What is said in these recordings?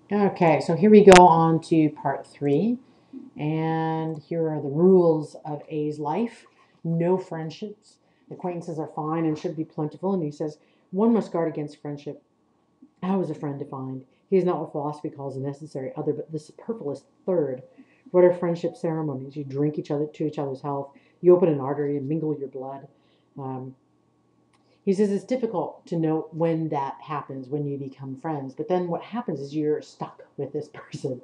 Okay, so here we go on to part 3. And here are the rules of A's life. No friendships. Acquaintances are fine and should be plentiful. And he says, one must guard against friendship. How is a friend defined? He is not what philosophy calls a necessary other, but the superfluous third. What are friendship ceremonies? You drink each other to each other's health. You open an artery and mingle your blood. Um, he says it's difficult to know when that happens, when you become friends. But then what happens is you're stuck with this person.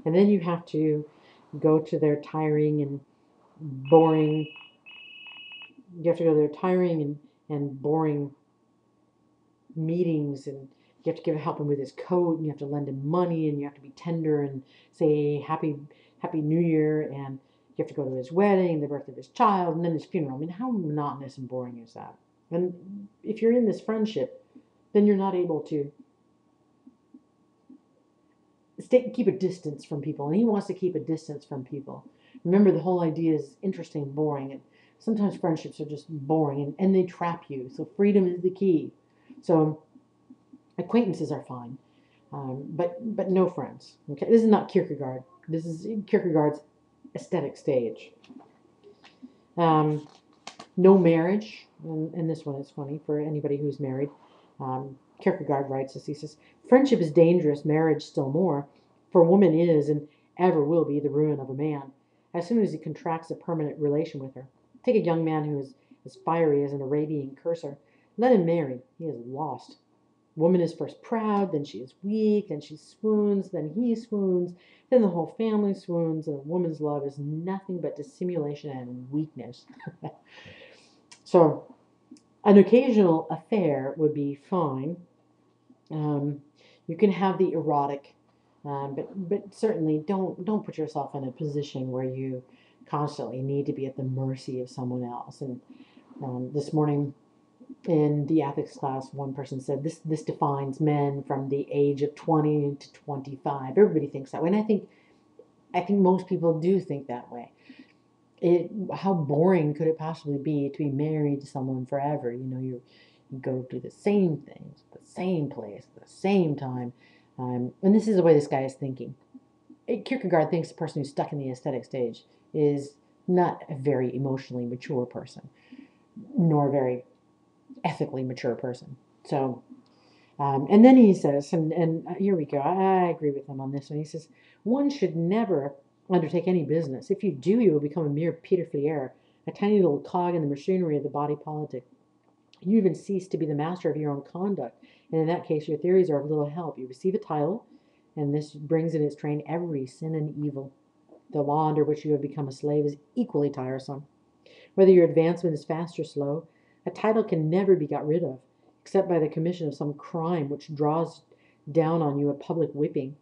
And then you have to go to their tiring and boring, you have to go to their tiring and boring meetings, and you have to help him with his coat, and you have to lend him money, and you have to be tender and say happy New Year, and you have to go to his wedding, the birth of his child, and then his funeral. I mean, how monotonous and boring is that? And if you're in this friendship, then you're not able to keep a distance from people, and he wants to keep a distance from people. Remember, the whole idea is interesting and boring, and sometimes friendships are just boring, and they trap you. So freedom is the key. So acquaintances are fine, but no friends. Okay, this is not Kierkegaard. This is Kierkegaard's aesthetic stage. Um, no marriage, and this one is funny for anybody who's married. Kierkegaard writes this. He says, friendship is dangerous, marriage still more, for woman is and ever will be the ruin of a man, as soon as he contracts a permanent relation with her. Take a young man who is as fiery as an Arabian curser. Let him marry. He is lost. Woman is first proud, then she is weak, then she swoons, then he swoons, then the whole family swoons, and a woman's love is nothing but dissimulation and weakness. So, an occasional affair would be fine. Um, you can have the erotic, but certainly don't put yourself in a position where you constantly need to be at the mercy of someone else. And this morning in the ethics class, one person said this defines men from the age of 20 to 25. Everybody thinks that way, and I think most people do think that way. How boring could it possibly be to be married to someone forever? You go do the same things, the same place, the same time, and this is the way this guy is thinking. Kierkegaard thinks the person who's stuck in the aesthetic stage is not a very emotionally mature person, nor a very ethically mature person. So, and then he says, and here we go, I agree with him on this one. He says, one should never undertake any business. If you do, you will become a mere Peter Flier, a tiny little cog in the machinery of the body politic. You even cease to be the master of your own conduct, and in that case, your theories are of little help. You receive a title, and this brings in its train every sin and evil. The law under which you have become a slave is equally tiresome. Whether your advancement is fast or slow, a title can never be got rid of, except by the commission of some crime which draws down on you a public whipping.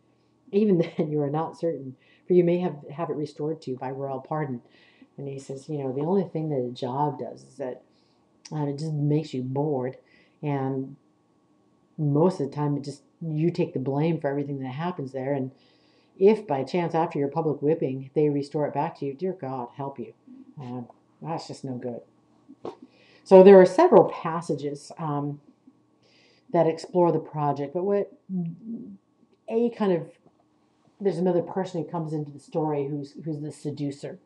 Even then, you are not certain, for you may have it restored to you by royal pardon. And he says, the only thing that a job does is that it just makes you bored, and most of the time, it just you take the blame for everything that happens there. And if by chance after your public whipping they restore it back to you, dear God, help you. Uh, that's just no good. So there are several passages that explore the project, but what a kind of there's another person who comes into the story who's the seducer,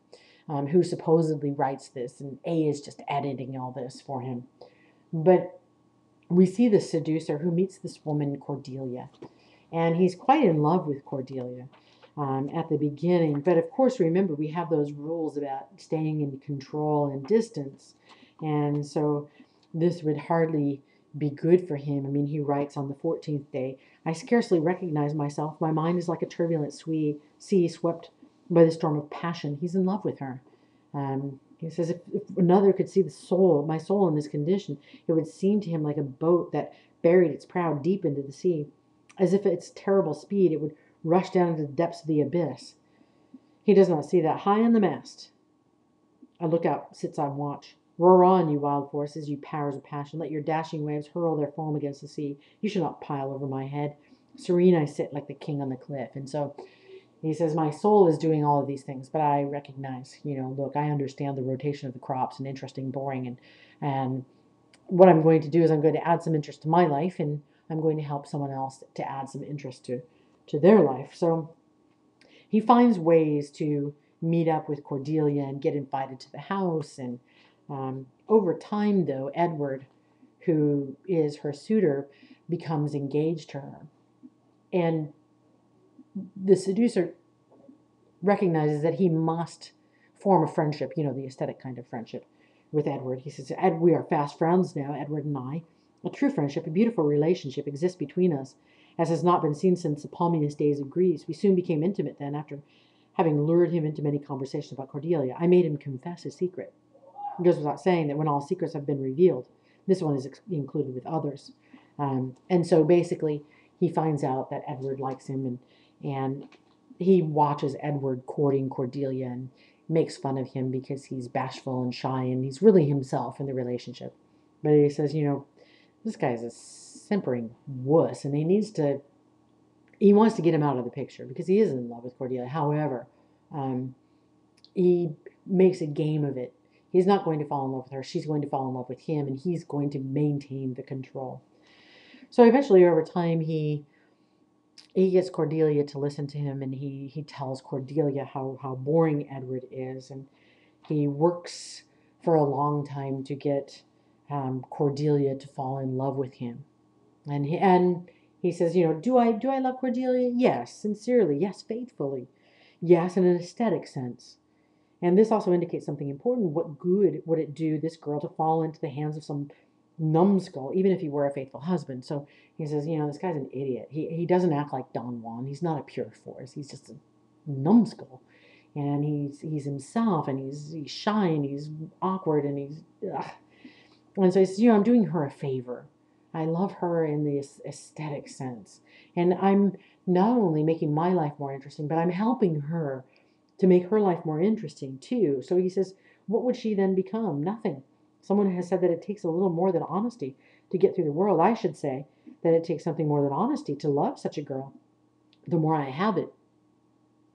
who supposedly writes this, and A is just editing all this for him. But we see the seducer who meets this woman Cordelia, and he's quite in love with Cordelia at the beginning. But of course, remember we have those rules about staying in control and distance, and so this would hardly be good for him. I mean, he writes on the 14th day, I scarcely recognize myself. My mind is like a turbulent sea swept by the storm of passion. He's in love with her. He says, if another could see my soul in this condition, it would seem to him like a boat that buried its prow deep into the sea. As if at its terrible speed, it would rush down into the depths of the abyss. He does not see that. High on the mast, a lookout sits on watch. Roar on, you wild forces, you powers of passion. Let your dashing waves hurl their foam against the sea. You shall not pile over my head. Serene I sit like the king on the cliff. And so he says, my soul is doing all of these things, but I recognize, look, I understand the rotation of the crops and interesting, boring, and what I'm going to do is I'm going to add some interest to my life, and I'm going to help someone else to add some interest to their life. So he finds ways to meet up with Cordelia and get invited to the house. And over time, though, Edward, who is her suitor, becomes engaged to her. And the seducer recognizes that he must form a friendship, the aesthetic kind of friendship with Edward. He says, Ed, we are fast friends now, Edward and I. A true friendship, a beautiful relationship exists between us, as has not been seen since the palmiest days of Greece. We soon became intimate then, after having lured him into many conversations about Cordelia. I made him confess his secret. It goes without saying that when all secrets have been revealed, this one is included with others. And so basically, he finds out that Edward likes him, and he watches Edward courting Cordelia and makes fun of him because he's bashful and shy, and he's really himself in the relationship. But he says, this guy's a simpering wuss, and he wants to get him out of the picture because he is in love with Cordelia. However, he makes a game of it. He's not going to fall in love with her. She's going to fall in love with him, and he's going to maintain the control. So eventually, over time, he gets Cordelia to listen to him, and he tells Cordelia how boring Edward is, and he works for a long time to get Cordelia to fall in love with him. And he says, do I love Cordelia? Yes, sincerely. Yes, faithfully. Yes, in an aesthetic sense. And this also indicates something important. What good would it do this girl to fall into the hands of some numbskull, even if he were a faithful husband? So he says, this guy's an idiot. He doesn't act like Don Juan. He's not a pure force. He's just a numbskull. And he's himself, and he's shy, and he's awkward, and he's... Ugh. And so he says, I'm doing her a favor. I love her in this aesthetic sense. And I'm not only making my life more interesting, but I'm helping her to make her life more interesting too. So he says, what would she then become? Nothing. Someone has said that it takes a little more than honesty to get through the world. I should say that it takes something more than honesty to love such a girl. The more I have it,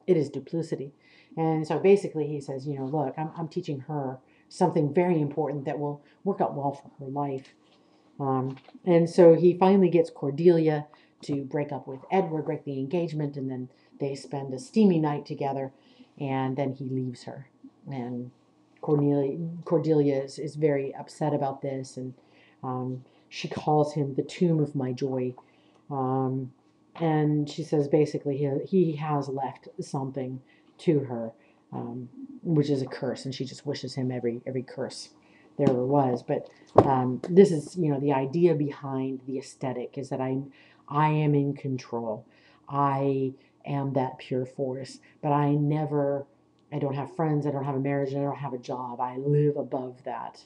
it is duplicity. And so basically he says, look, I'm teaching her something very important that will work out well for her life. And so he finally gets Cordelia to break up with Edward, break the engagement, and then they spend a steamy night together, and then he leaves her. And Cordelia is very upset about this, and she calls him the tomb of my joy. And she says basically he has left something to her, which is a curse, and she just wishes him every curse there ever was. But this is, the idea behind the aesthetic is that I am in control. I am that pure force, but I don't have friends, I don't have a marriage, I don't have a job. I live above that.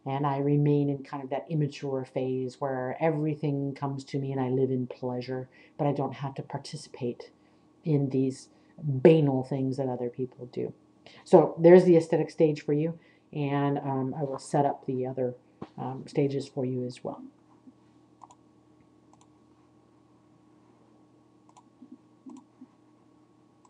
And I remain in kind of that immature phase where everything comes to me and I live in pleasure, but I don't have to participate in these banal things that other people do. So there's the aesthetic stage for you, and I will set up the other stages for you as well.